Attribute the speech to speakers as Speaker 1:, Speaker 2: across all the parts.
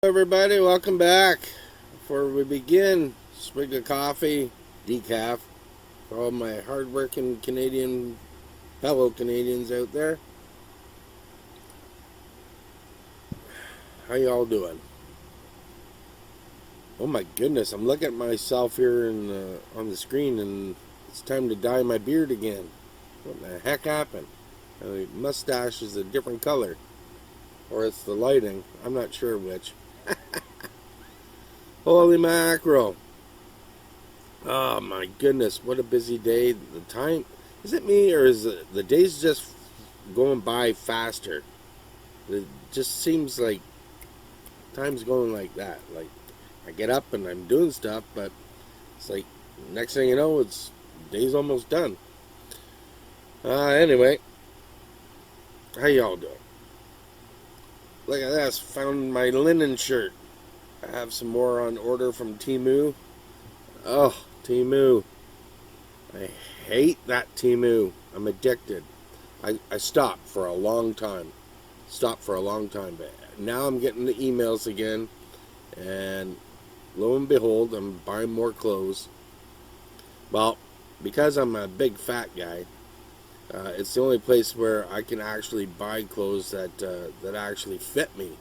Speaker 1: Everybody, welcome back. Before we begin, swig of coffee, decaf, for all my hardworking fellow Canadians out there. How y'all doing? Oh my goodness, I'm looking at myself here on the screen, and it's time to dye my beard again. What the heck happened? My mustache is a different color, or it's the lighting. I'm not sure which. Holy mackerel. Oh my goodness, what a busy day. The time, is it me or is the days just going by faster? It just seems like time's going like that. Like I get up and I'm doing stuff, but it's like next thing you know, it's day's almost done. Anyway, how y'all doing? Look at this, found my linen shirt. I have some more on order from Temu. Oh, Temu. I hate that Temu. I'm addicted. I stopped for a long time. But now I'm getting the emails again. And lo and behold, I'm buying more clothes. Well, because I'm a big fat guy, it's the only place where I can actually buy clothes that actually fit me.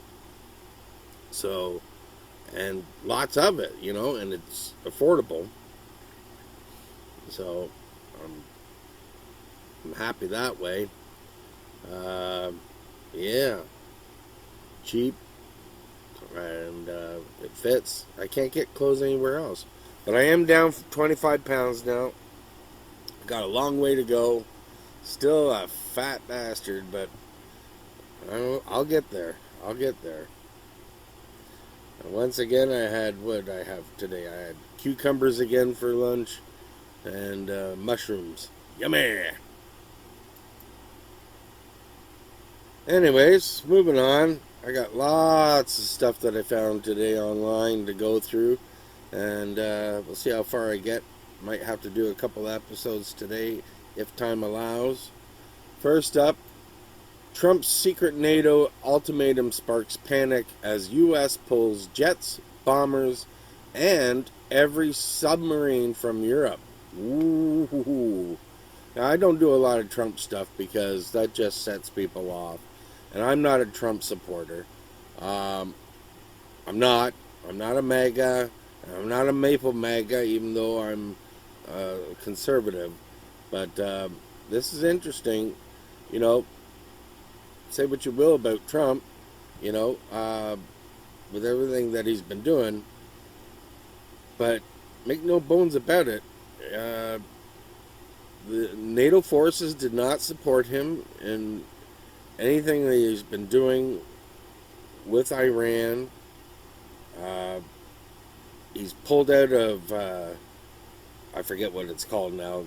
Speaker 1: So, and lots of it, and it's affordable. So, I'm happy that way. Yeah, cheap, and it fits. I can't get clothes anywhere else. But I am down 25 pounds now. Got a long way to go. Still a fat bastard, but I'll get there. And once again, I had what I have today. I had cucumbers again for lunch and mushrooms. Yummy! Anyways, moving on. I got lots of stuff that I found today online to go through, and we'll see how far I get. Might have to do a couple episodes today if time allows. First up, Trump's secret NATO ultimatum sparks panic as U.S. pulls jets, bombers, and every submarine from Europe. Ooh. Now, I don't do a lot of Trump stuff because that just sets people off. And I'm not a Trump supporter. I'm not a MAGA. I'm not a Maple MAGA, even though I'm conservative. But this is interesting. Say what you will about Trump, with everything that he's been doing. But make no bones about it. The NATO forces did not support him in anything that he's been doing with Iran. He's pulled out of, I forget what it's called now,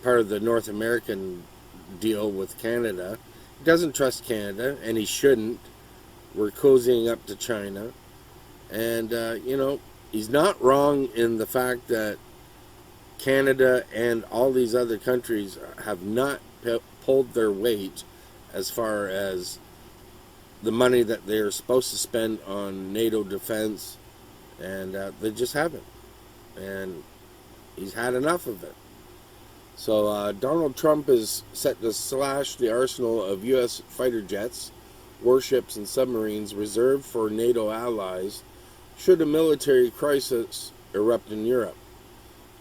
Speaker 1: part of the North American deal with Canada. He doesn't trust Canada, and he shouldn't. We're cozying up to China. And, he's not wrong in the fact that Canada and all these other countries have not pulled their weight as far as the money that they're supposed to spend on NATO defense, and they just haven't. And he's had enough of it. So Donald Trump is set to slash the arsenal of U.S. fighter jets, warships, and submarines reserved for NATO allies should a military crisis erupt in Europe.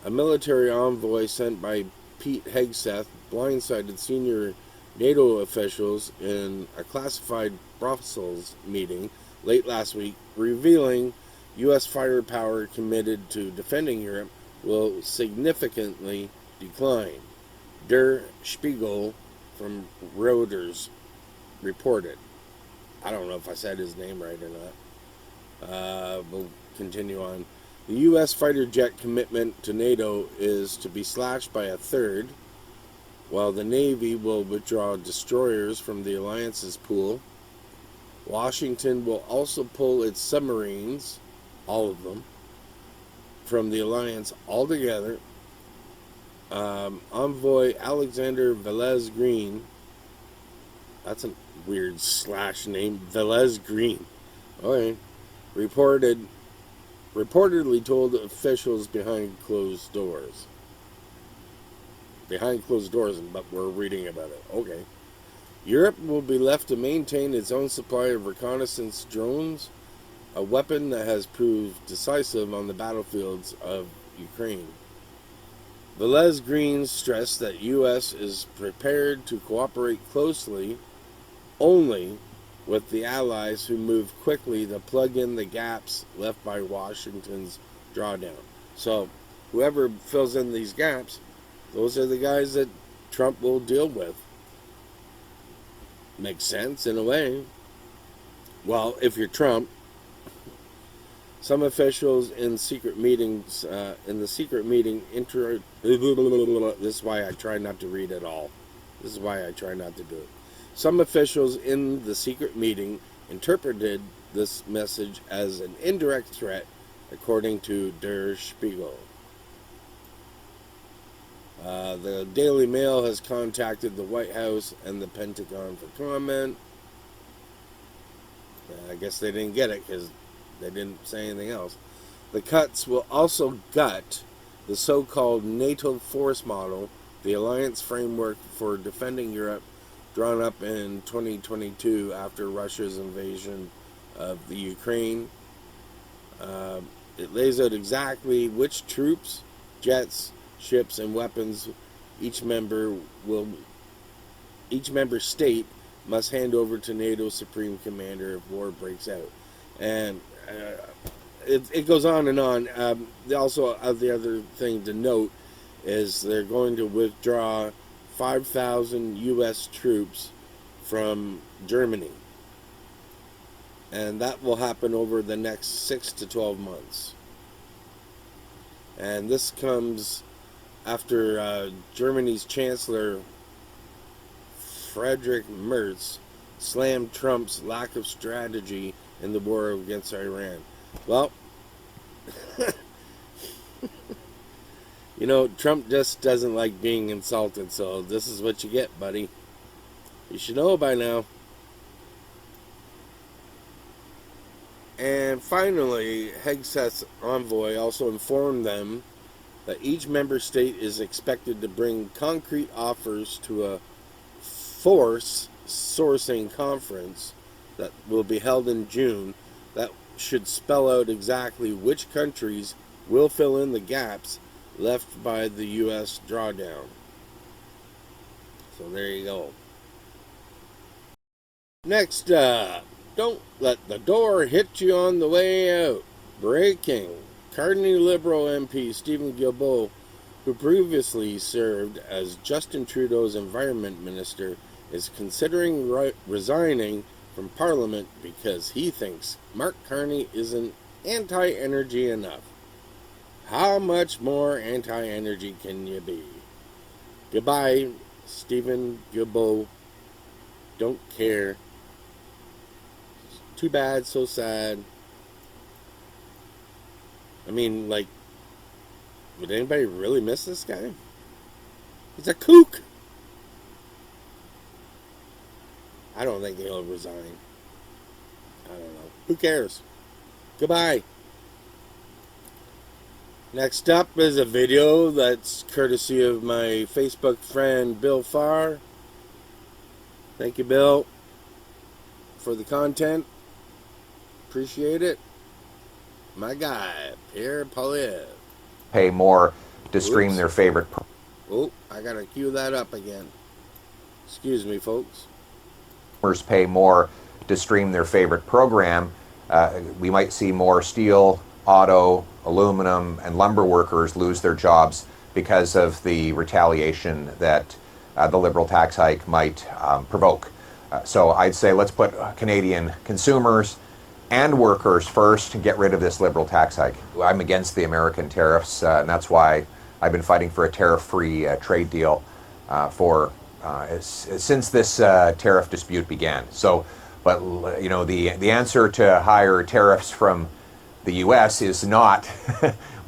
Speaker 1: A military envoy sent by Pete Hegseth blindsided senior NATO officials in a classified Brussels meeting late last week, revealing U.S. firepower committed to defending Europe will significantly decline. Der Spiegel from Reuters reported. I don't know if I said his name right or not. We'll continue on. The U.S. fighter jet commitment to NATO is to be slashed by a third, while the Navy will withdraw destroyers from the alliance's pool. Washington will also pull its submarines, all of them, from the alliance altogether. Envoy Alexander Velez Green, that's a weird slash name, Velez Green, Okay. Reportedly told officials behind closed doors. Behind closed doors, but we're reading about it. Okay. Europe will be left to maintain its own supply of reconnaissance drones, a weapon that has proved decisive on the battlefields of Ukraine. Velez Green stressed that U.S. is prepared to cooperate closely only with the allies who move quickly to plug in the gaps left by Washington's drawdown. So, whoever fills in these gaps, those are the guys that Trump will deal with. Makes sense in a way. Well, if you're Trump, some officials in secret meetings, this is why I try not to read it all. This is why I try not to do it. Some officials in the secret meeting interpreted this message as an indirect threat, according to Der Spiegel. The Daily Mail has contacted the White House and the Pentagon for comment. I guess they didn't get it because they didn't say anything else. The cuts will also gut the so-called NATO force model, the alliance framework for defending Europe, drawn up in 2022 after Russia's invasion of the Ukraine. It lays out exactly which troops, jets, ships, and weapons each member state must hand over to NATO Supreme Commander if war breaks out. And it goes on and on. Also, the other thing to note is they're going to withdraw 5,000 U.S. troops from Germany. And that will happen over the next 6 to 12 months. And this comes after Germany's Chancellor Friedrich Merz slammed Trump's lack of strategy in the war against Iran. Well, you know, Trump just doesn't like being insulted, so this is what you get, buddy. You should know by now. And finally, Hegseth's envoy also informed them that each member state is expected to bring concrete offers to a force sourcing conference that will be held in June that should spell out exactly which countries will fill in the gaps left by the U.S. drawdown. So there you go. Next up, don't let the door hit you on the way out. Breaking. Carney Liberal MP Stephen Guilbeault, who previously served as Justin Trudeau's environment minister, is considering resigning from Parliament because he thinks Mark Carney isn't anti-energy enough. How much more anti-energy can you be? Goodbye, Stephen Guilbeault. Don't care. Too bad, so sad. I mean, like, would anybody really miss this guy? He's a kook. I don't think he'll resign. I don't know. Who cares? Goodbye. Next up is a video that's courtesy of my Facebook friend Bill Farr. Thank you, Bill, for the content. Appreciate it. My guy, Pierre Polyev.
Speaker 2: Pay more to stream their favorite.
Speaker 1: Oh, I gotta cue that up again. Excuse me, folks.
Speaker 2: Pay more to stream their favorite program. We might see more steel, auto, aluminum, and lumber workers lose their jobs because of the retaliation that the Liberal tax hike might provoke. So I'd say let's put Canadian consumers and workers first and get rid of this Liberal tax hike. I'm against the American tariffs, and that's why I've been fighting for a tariff-free trade deal since this tariff dispute began. So, but you know, the answer to higher tariffs from the U.S. is not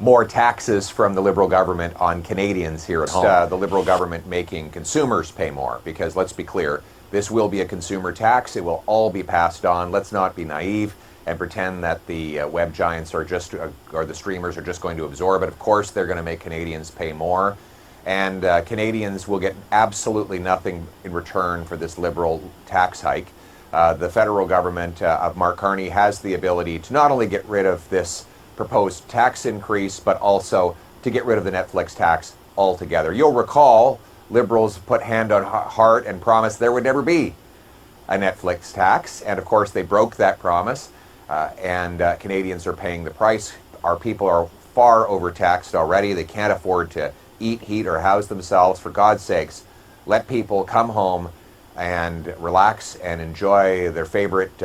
Speaker 2: more taxes from the Liberal government on Canadians here at home. The Liberal government making consumers pay more, because let's be clear, this will be a consumer tax. It will all be passed on. Let's not be naive. and pretend that the web giants are just, or the streamers are just going to absorb it. Of course, they're going to make Canadians pay more. And Canadians will get absolutely nothing in return for this Liberal tax hike. The federal government of Mark Carney has the ability to not only get rid of this proposed tax increase, but also to get rid of the Netflix tax altogether. You'll recall Liberals put hand on heart and promised there would never be a Netflix tax. And of course, they broke that promise. And Canadians are paying the price. Our people are far overtaxed already. They can't afford to eat, heat, or house themselves. For God's sakes, let people come home and relax and enjoy their favorite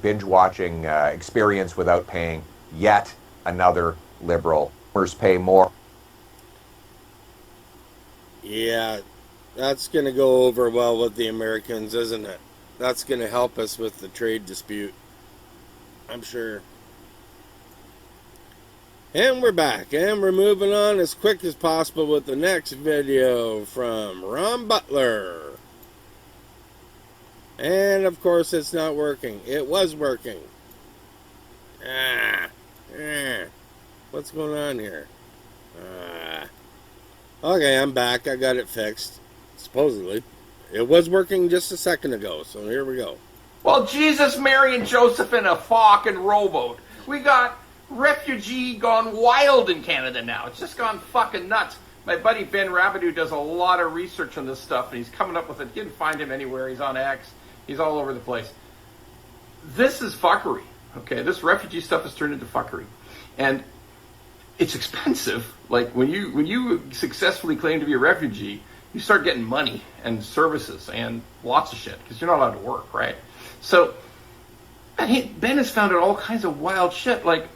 Speaker 2: binge-watching experience without paying yet another Liberal. Pay more.
Speaker 1: Yeah, that's going to go over well with the Americans, isn't it? That's going to help us with the trade dispute, I'm sure. And we're back, and we're moving on as quick as possible with the next video from Ron Butler. And of course it's not working. It was working. What's going on here? Okay, I'm back. I got it fixed. Supposedly. It was working just a second ago, so here we go.
Speaker 3: Well, Jesus, Mary, and Joseph in a fucking rowboat. We got refugee gone wild in Canada now. It's just gone fucking nuts. My buddy Ben Rabideau does a lot of research on this stuff, and he's coming up with it. You can find him anywhere. He's on X. He's all over the place. This is fuckery, okay? This refugee stuff has turned into fuckery. And it's expensive. Like, when you successfully claim to be a refugee, you start getting money and services and lots of shit, because you're not allowed to work, right? So, Ben has found out all kinds of wild shit. Like,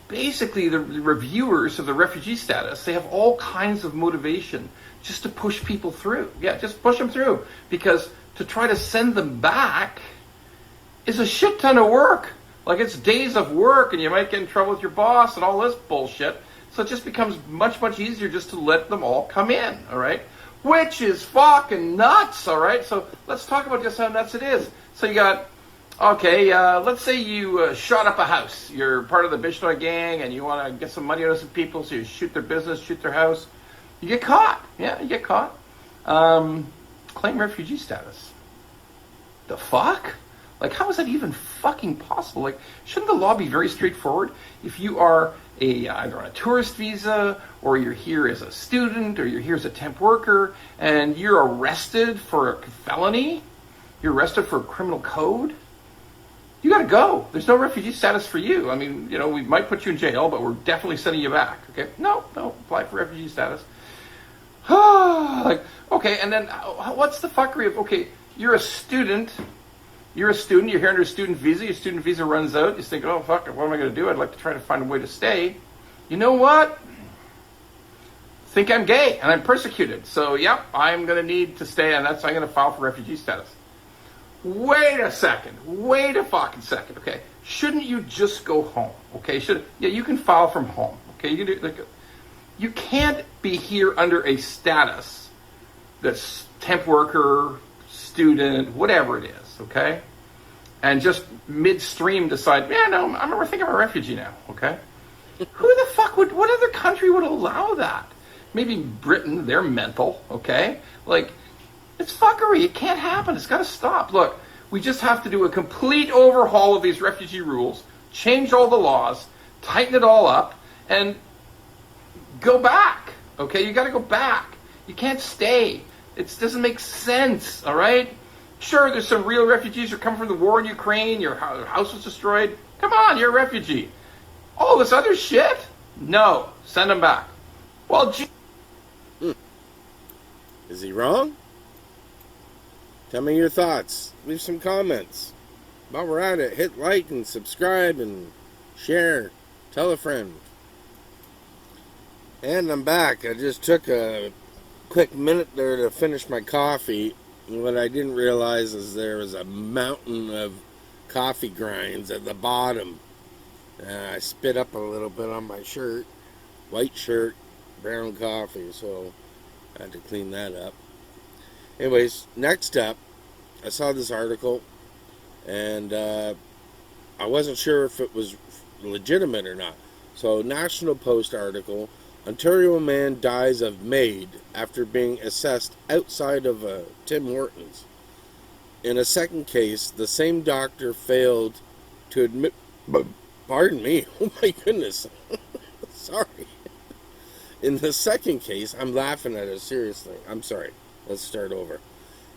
Speaker 3: basically, the reviewers of the refugee status, they have all kinds of motivation just to push people through. Yeah, just push them through. Because to try to send them back is a shit ton of work. Like, it's days of work, and you might get in trouble with your boss and all this bullshit. So it just becomes much, much easier just to let them all come in, all right? Which is fucking nuts, all right? So let's talk about just how nuts it is. So you got, okay, let's say you shot up a house. You're part of the Bishnoi gang, and you want to get some money out of some people, so you shoot their business, shoot their house. You get caught. Yeah, you get caught. Claim refugee status. The fuck? Like, how is that even fucking possible? Like, shouldn't the law be very straightforward? If you are either on a tourist visa, or you're here as a student, or you're here as a temp worker, and you're arrested for a felony, you're arrested for a criminal code, you gotta go. There's no refugee status for you. I mean, you know, we might put you in jail, but we're definitely sending you back, okay? No, apply for refugee status. Like, okay, and then what's the fuckery of, okay, you're a student, you're here under a student visa, your student visa runs out, you think, oh, fuck, what am I going to do? I'd like to try to find a way to stay. You know what? Think I'm gay, and I'm persecuted, so, yep, I'm going to need to stay, and I'm going to file for refugee status. Wait a fucking second, okay? Shouldn't you just go home, okay? You can file from home, okay? You can do, like, you can't be here under a status that's temp worker, student, whatever it is, okay? And just midstream decide, yeah, no, I think I'm a refugee now, okay? Who the fuck what other country would allow that? Maybe Britain, they're mental, okay? Like, it's fuckery, it can't happen, it's gotta stop. Look, we just have to do a complete overhaul of these refugee rules, change all the laws, tighten it all up, and go back, okay? You gotta go back. You can't stay. It doesn't make sense, all right? Sure, there's some real refugees who come from the war in Ukraine, your house was destroyed. Come on, you're a refugee. All this other shit? No, send them back. Well,
Speaker 1: Is he wrong? Tell me your thoughts. Leave some comments. While we're at it, hit like and subscribe and share. Tell a friend. And I'm back. I just took a quick minute there to finish my coffee. And what I didn't realize is there was a mountain of coffee grinds at the bottom. I spit up a little bit on my shirt. White shirt, brown coffee, so I had to clean that up. Anyways, next up, I saw this article, and I wasn't sure if it was legitimate or not. So, National Post article, Ontario man dies of MAID after being assessed outside of a Tim Hortons. In a second case, the same doctor failed to admit... Pardon me. Oh my goodness. Sorry. In the second case, I'm laughing at a serious thing. I'm sorry. Let's start over.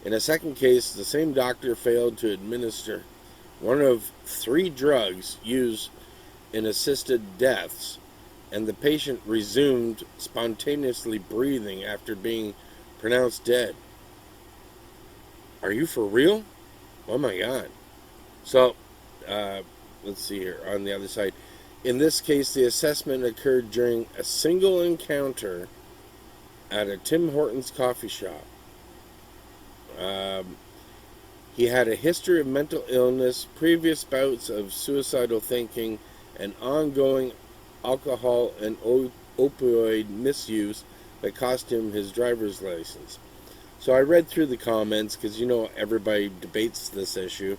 Speaker 1: In a second case, the same doctor failed to administer one of 3 drugs used in assisted deaths, and the patient resumed spontaneously breathing after being pronounced dead. Are you for real? Oh my God. So, let's see here on the other side. In this case, the assessment occurred during a single encounter at a Tim Hortons coffee shop. He had a history of mental illness, previous bouts of suicidal thinking, and ongoing alcohol and opioid misuse that cost him his driver's license. So I read through the comments because, you know, everybody debates this issue,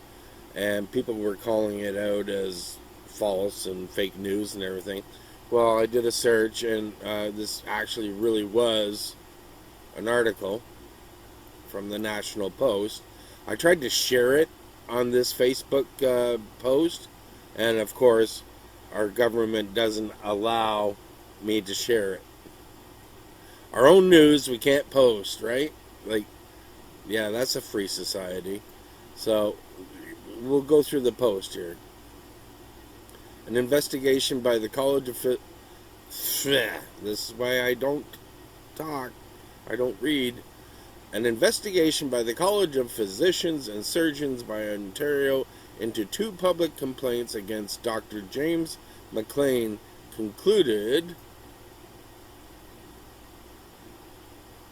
Speaker 1: and people were calling it out as false and fake news and everything. Well, I did a search, and this actually really was an article from the National Post. I tried to share it on this Facebook post, and of course, our government doesn't allow me to share it. Our own news we can't post, right? Like, yeah, that's a free society. So, we'll go through the post here. An investigation by the College of... This is why I don't talk. I don't read. An investigation by the College of Physicians and Surgeons by Ontario into 2 public complaints against Dr. James McLean concluded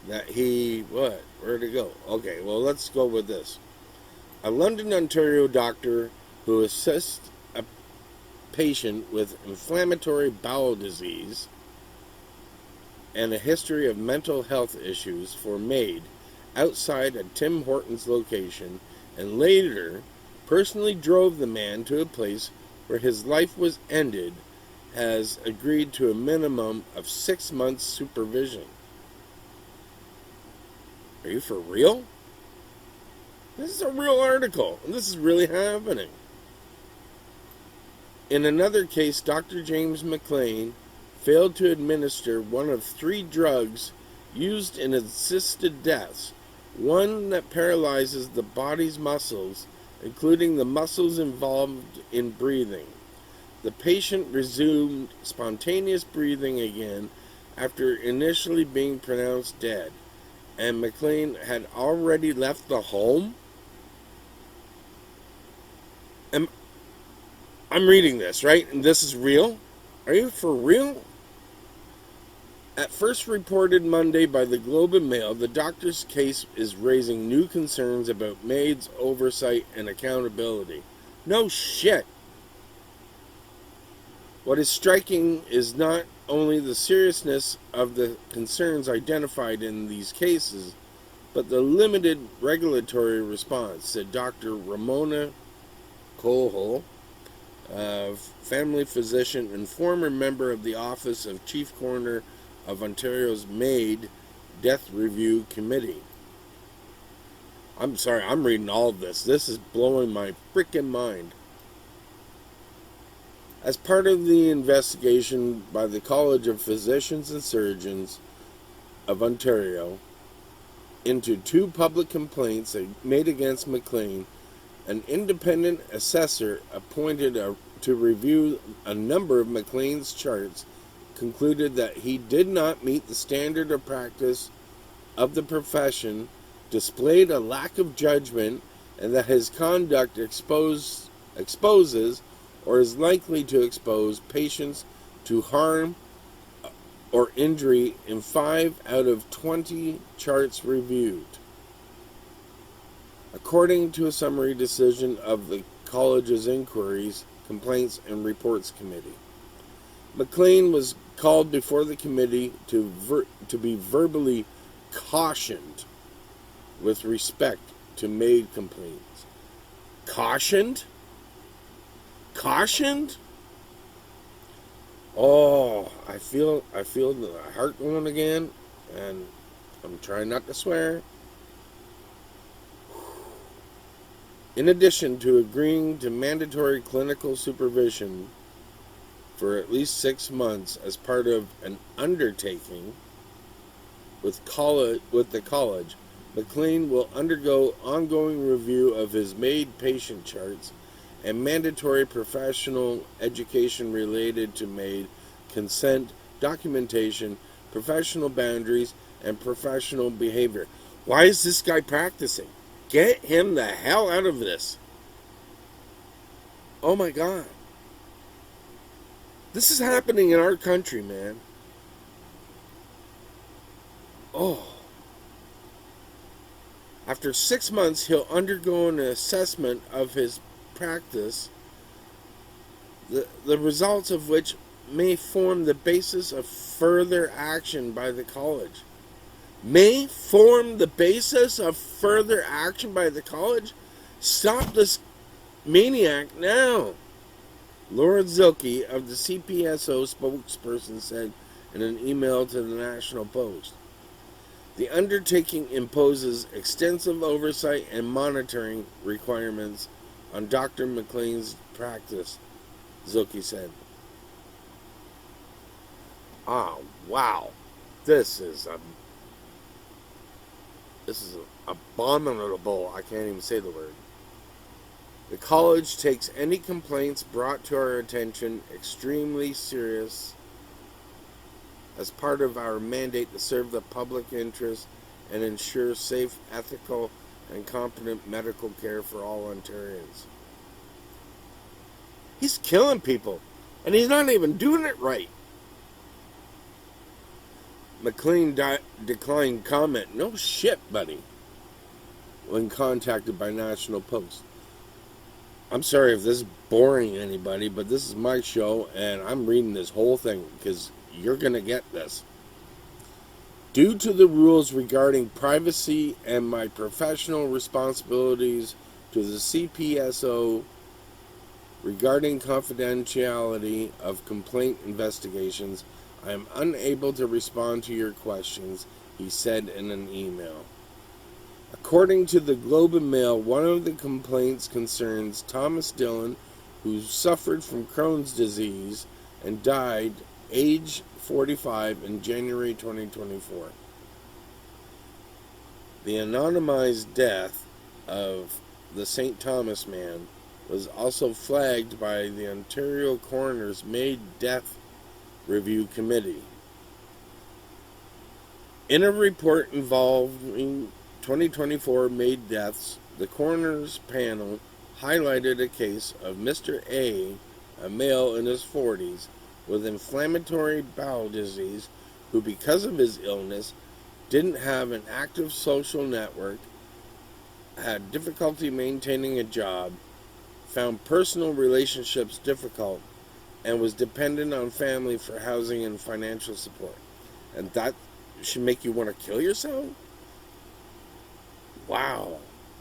Speaker 1: that he... What? Where'd it go? Okay, well, let's go with this. A London, Ontario doctor who assists a patient with inflammatory bowel disease and a history of mental health issues for MAID outside a Tim Hortons location, and later personally drove the man to a place where his life was ended, has agreed to a minimum of 6 months supervision. Are you for real? This is a real article, and this is really happening. In another case, Dr. James McLean failed to administer one of 3 drugs used in assisted deaths, one that paralyzes the body's muscles, including the muscles involved in breathing. The patient resumed spontaneous breathing again after initially being pronounced dead, and McLean had already left the home? I'm reading this, right? And this is real? Are you for real? At first reported Monday by the Globe and Mail, the doctor's case is raising new concerns about MAID's oversight and accountability. No shit. What is striking is not only the seriousness of the concerns identified in these cases, but the limited regulatory response, said Dr. Ramona Cohol, family physician and former member of the Office of Chief Coroner of Ontario's MAID Death Review Committee. I'm sorry, I'm reading all of this. This is blowing my freaking mind. As part of the investigation by the College of Physicians and Surgeons of Ontario into 2 public complaints made against McLean, an independent assessor appointed to review a number of McLean's charts concluded that he did not meet the standard of practice of the profession, displayed a lack of judgment, and that his conduct exposes or is likely to expose patients to harm or injury in 5 out of 20 charts reviewed, according to a summary decision of the college's Inquiries, Complaints and Reports Committee. McLean was called before the committee to be verbally cautioned with respect to MAID complaints. Cautioned? cautioned. Oh, I feel the heart going again, and I'm trying not to swear. In addition to agreeing to mandatory clinical supervision for at least 6 months as part of an undertaking with the college, McLean will undergo ongoing review of his MAID patient charts and mandatory professional education related to MAID, consent, documentation, professional boundaries, and professional behavior. Why is this guy practicing? Get him the hell out of this. Oh my God. This is happening in our country, man. Oh. After 6 months, he'll undergo an assessment of his practice, the results of which may form the basis of further action by the college. May form the basis of further action by the college? Stop this maniac now. Laura Zilke of the CPSO spokesperson said in an email to the National Post. The undertaking imposes extensive oversight and monitoring requirements on Dr. McLean's practice, Zilke said. Oh, wow. This is abominable. I can't even say the word. The college takes any complaints brought to our attention extremely serious as part of our mandate to serve the public interest and ensure safe, ethical, and competent medical care for all Ontarians. He's killing people, and he's not even doing it right. McLean declined comment. No shit, buddy. When contacted by National Post. I'm sorry if this is boring anybody, but this is my show, and I'm reading this whole thing because you're going to get this. Due to the rules regarding privacy and my professional responsibilities to the CPSO regarding confidentiality of complaint investigations, I am unable to respond to your questions, he said in an email. According to the Globe and Mail, one of the complaints concerns Thomas Dillon, who suffered from Crohn's disease and died age 45 in January 2024. The anonymized death of the St. Thomas man was also flagged by the Ontario Coroner's MAID Death Review Committee. In a report involving 2024 MAID deaths, the coroner's panel highlighted a case of Mr. A male in his 40s, with inflammatory bowel disease, who because of his illness didn't have an active social network, had difficulty maintaining a job, found personal relationships difficult, and was dependent on family for housing and financial support. And that should make you want to kill yourself? Wow.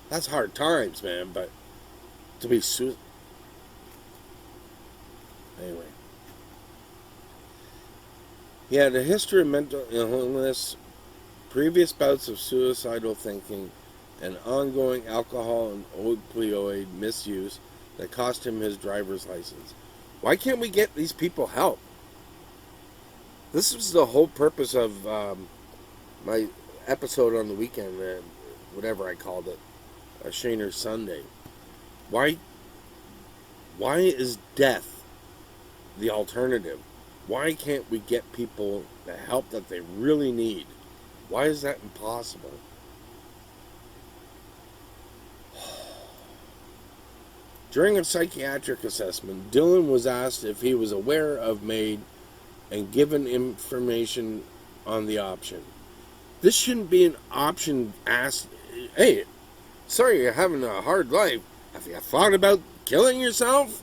Speaker 1: That's hard times, man, but to be anyway. He had a history of mental illness, previous bouts of suicidal thinking, and ongoing alcohol and opioid misuse that cost him his driver's license. Why can't we get these people help? This was the whole purpose of my episode on the weekend, whatever I called it, Shaner'S Sunday. Why is death the alternative? Why can't we get people the help that they really need? Why is that impossible? During a psychiatric assessment, Dillon was asked if he was aware of MAID and given information on the option. This shouldn't be an option asked, hey, sorry you're having a hard life. Have you thought about killing yourself?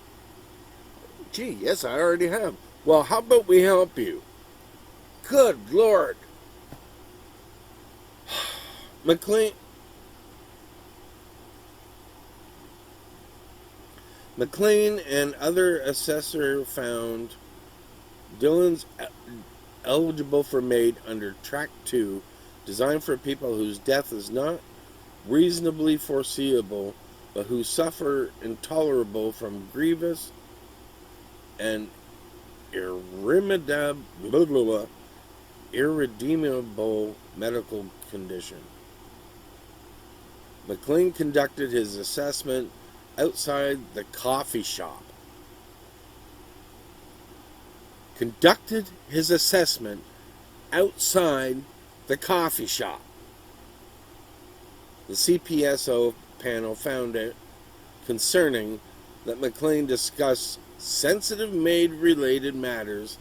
Speaker 1: Gee, yes, I already have. Well, how about we help you? Good Lord. McLean and other assessor found Dillon's eligible for MAID under Track 2, designed for people whose death is not reasonably foreseeable, but who suffer intolerable from grievous and irredeemable medical condition. McLean conducted his assessment outside the coffee shop. Conducted his assessment outside the coffee shop. The CPSO panel found it concerning that McLean discussed sensitive MAID-related matters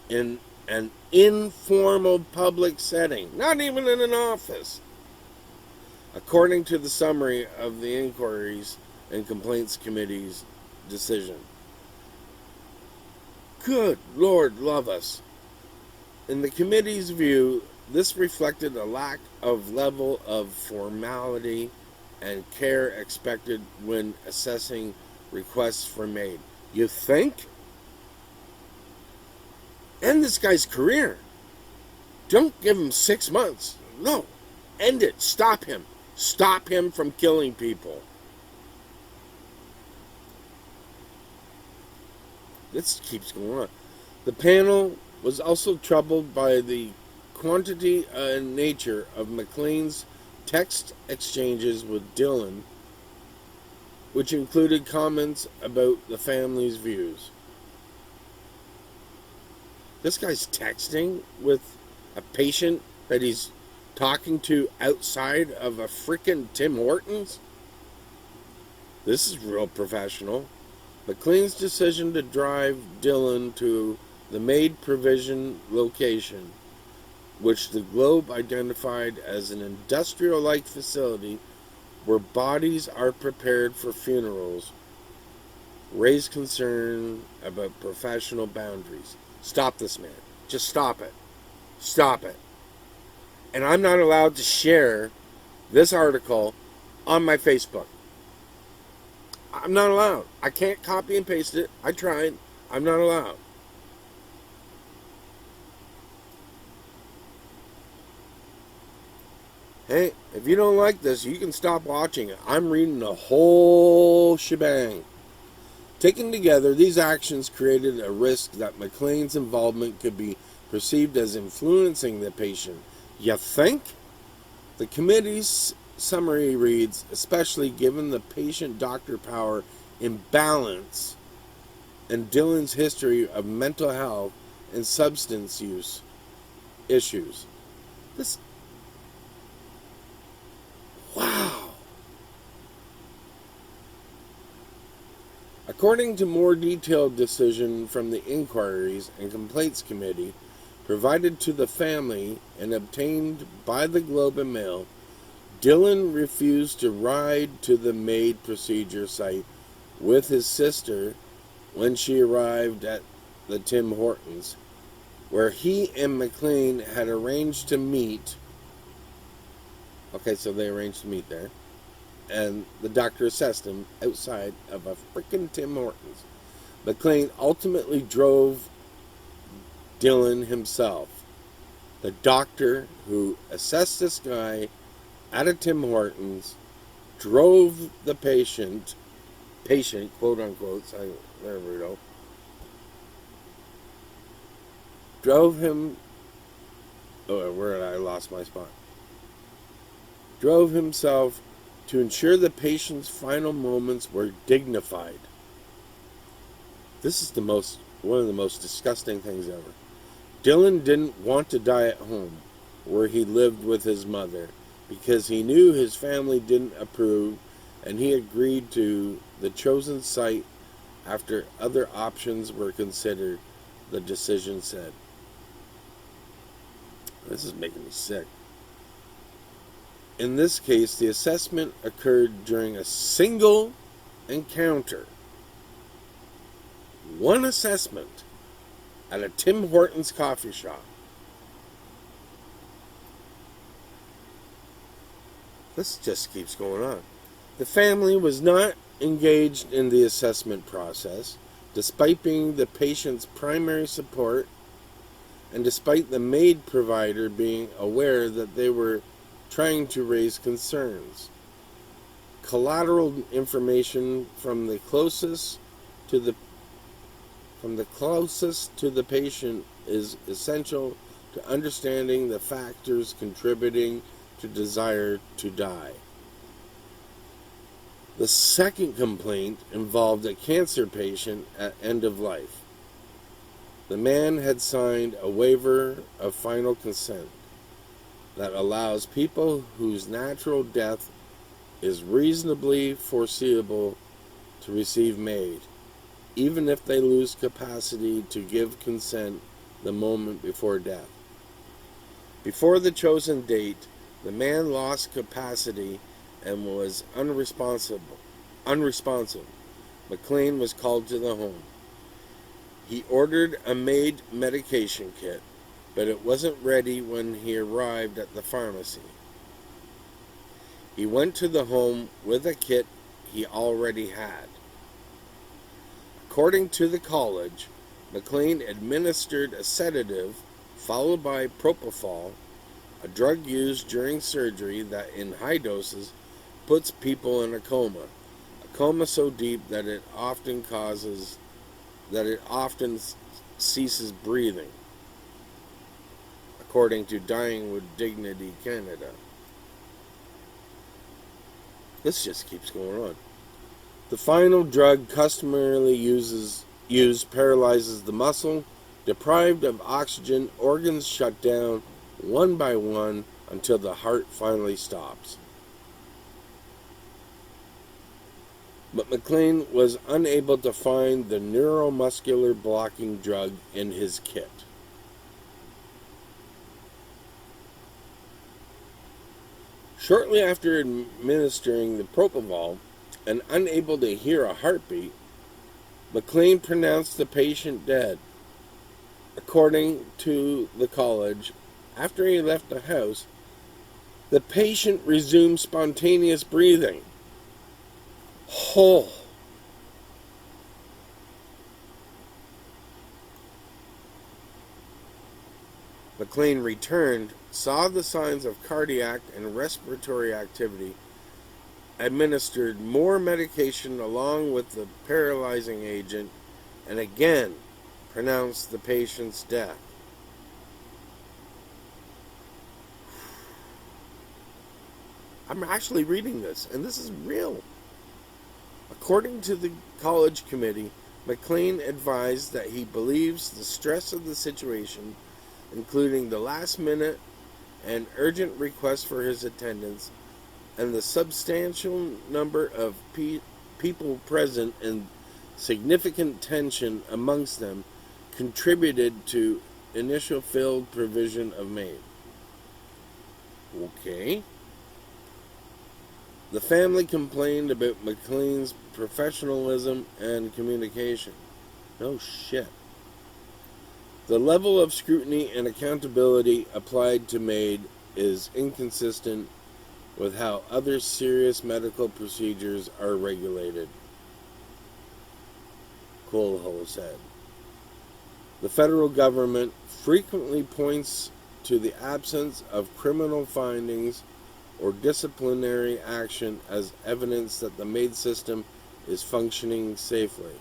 Speaker 1: in an informal public setting, not even in an office. According to the summary of the Inquiries and Complaints Committee's decision. Good Lord love us. In the committee's view, this reflected a lack of level of formality and care expected when assessing requests for MAID. You think? End this guy's career. Don't give him 6 months. No. End it. Stop him. Stop him from killing people. This keeps going on. The panel was also troubled by the quantity and nature of McLean's text exchanges with Dillon, which included comments about the family's views. This guy's texting with a patient that he's talking to outside of a frickin' Tim Hortons? This is real professional. McLean's decision to drive Dillon to the MAID provision location, which the Globe identified as an industrial-like facility where bodies are prepared for funerals, raised concern about professional boundaries. Stop this, man. Just stop it. Stop it. And I'm not allowed to share this article on my Facebook. I'm not allowed. I can't copy and paste it. I tried. I'm not allowed. Hey, if you don't like this, you can stop watching it. I'm reading the whole shebang. Taken together, these actions created a risk that McLean's involvement could be perceived as influencing the patient. You think? The committee's summary reads, especially given the patient-doctor power imbalance and Dillon's history of mental health and substance use issues. Wow. According to more detailed decision from the Inquiries and Complaints Committee, provided to the family and obtained by the Globe and Mail, Dillon refused to ride to the MAID procedure site with his sister when she arrived at the Tim Hortons, where he and McLean had arranged to meet. Okay, so they arranged to meet there. And the doctor assessed him outside of a freaking Tim Hortons. McLean ultimately drove Dillon himself. The doctor who assessed this guy at a Tim Hortons drove the patient, quote unquote, there we go, drove him, where did I lost my spot? Drove himself to ensure the patient's final moments were dignified. This is one of the most disgusting things ever. Dillon didn't want to die at home, where he lived with his mother, because he knew his family didn't approve, and he agreed to the chosen site after other options were considered, the decision said. This is making me sick. In this case, the assessment occurred during a single encounter. One assessment at a Tim Hortons coffee shop. This just keeps going on. The family was not engaged in the assessment process, despite being the patient's primary support, and despite the MAID provider being aware that they were trying to raise concerns. Collateral information from the closest to the patient is essential to understanding the factors contributing to desire to die. The second complaint involved a cancer patient at end of life. The man had signed a waiver of final consent that allows people whose natural death is reasonably foreseeable to receive MAID, even if they lose capacity to give consent the moment before death. Before the chosen date, the man lost capacity and was unresponsive. McLean was called to the home. He ordered a MAID medication kit, but it wasn't ready when he arrived at the pharmacy. He went to the home with a kit he already had. According to the college, McLean administered a sedative followed by propofol, a drug used during surgery that in high doses puts people in a coma so deep that it often ceases breathing, according to Dying with Dignity Canada. This just keeps going on. The final drug customarily used paralyzes the muscle. Deprived of oxygen, organs shut down one by one until the heart finally stops. But McLean was unable to find the neuromuscular blocking drug in his kit. Shortly after administering the propofol and unable to hear a heartbeat, McLean pronounced the patient dead. According to the college, after he left the house, the patient resumed spontaneous breathing. Oh. McLean returned, saw the signs of cardiac and respiratory activity, administered more medication along with the paralyzing agent, and again pronounced the patient's death. I'm actually reading this, and this is real. According to the college committee, McLean advised that he believes the stress of the situation, including the last minute and urgent request for his attendance, and the substantial number of people present and significant tension amongst them, contributed to initial failed provision of MAID. Okay. The family complained about McLean's professionalism and communication. No shit. The level of scrutiny and accountability applied to MAID is inconsistent with how other serious medical procedures are regulated, Coelho said. The federal government frequently points to the absence of criminal findings or disciplinary action as evidence that the MAID system is functioning safely.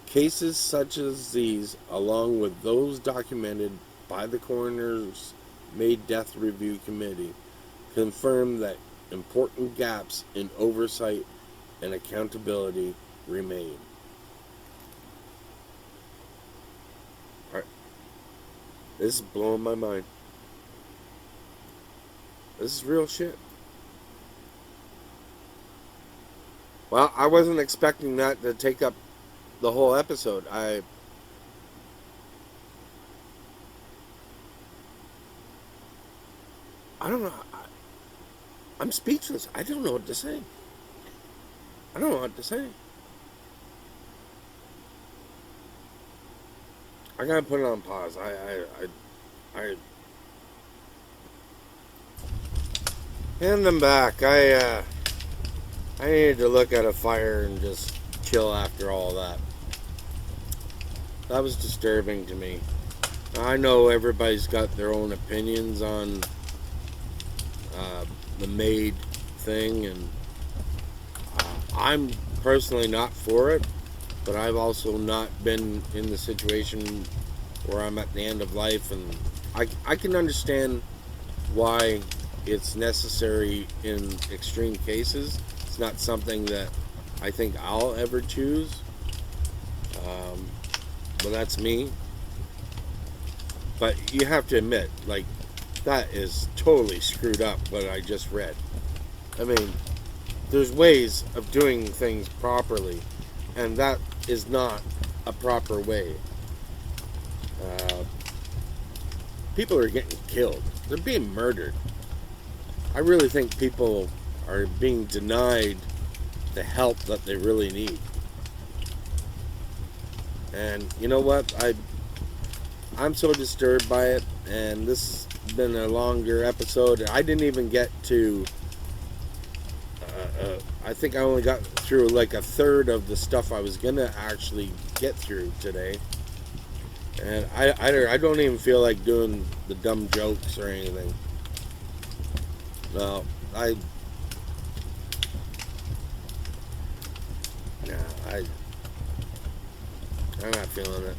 Speaker 1: Cases such as these, along with those documented by the coroner's MAID Death Review Committee, confirm that important gaps in oversight and accountability remain. Alright. This is blowing my mind. This is real shit. Well, I wasn't expecting that to take up the whole episode. I don't know. I'm speechless. I don't know what to say. I don't know what to say. I gotta put it on pause. I hand them back. I needed to look at a fire and just chill after all that. That was disturbing to me. I know everybody's got their own opinions on the MAID thing, and I'm personally not for it, but I've also not been in the situation where I'm at the end of life, and I can understand why it's necessary in extreme cases. It's not something that I think I'll ever choose, but that's me. But you have to admit, like, that is totally screwed up what I just read. I mean, there's ways of doing things properly, and that is not a proper way. People are getting killed. They're being murdered. I really think people are being denied the help that they really need. And you know what? I'm so disturbed by it, and this has been a longer episode. I didn't even get to I think I only got through like a third of the stuff I was gonna actually get through today, and I don't even feel like doing the dumb jokes or anything. No, I'm not feeling it.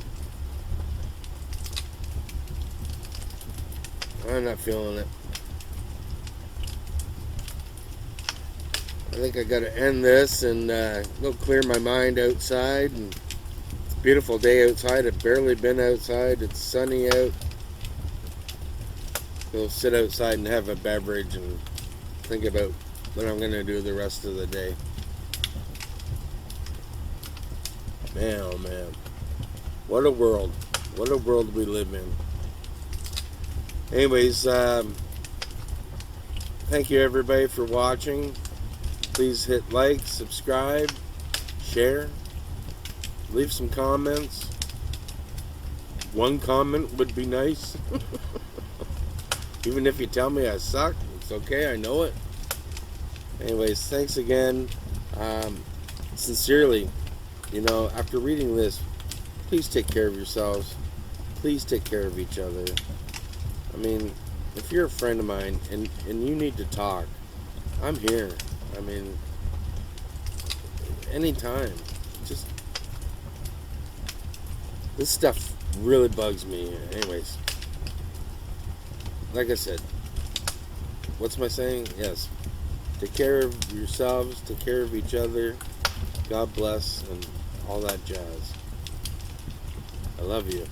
Speaker 1: I'm not feeling it. I think I gotta end this and go clear my mind outside. And it's a beautiful day outside. I've barely been outside. It's sunny out. Go sit outside and have a beverage and think about what I'm gonna do the rest of the day. Man, oh man. What a world. What a world we live in. Anyways, thank you everybody for watching. Please hit like, subscribe, share, leave some comments. One comment would be nice. Even if you tell me I suck, it's okay, I know it. Anyways, thanks again. Sincerely, after reading this, please take care of yourselves. Please take care of each other. I mean, if you're a friend of mine and you need to talk, I'm here. I mean, anytime. Just, this stuff really bugs me. Anyways, like I said, what's my saying? Yes. Take care of yourselves, take care of each other. God bless, and all that jazz. I love you.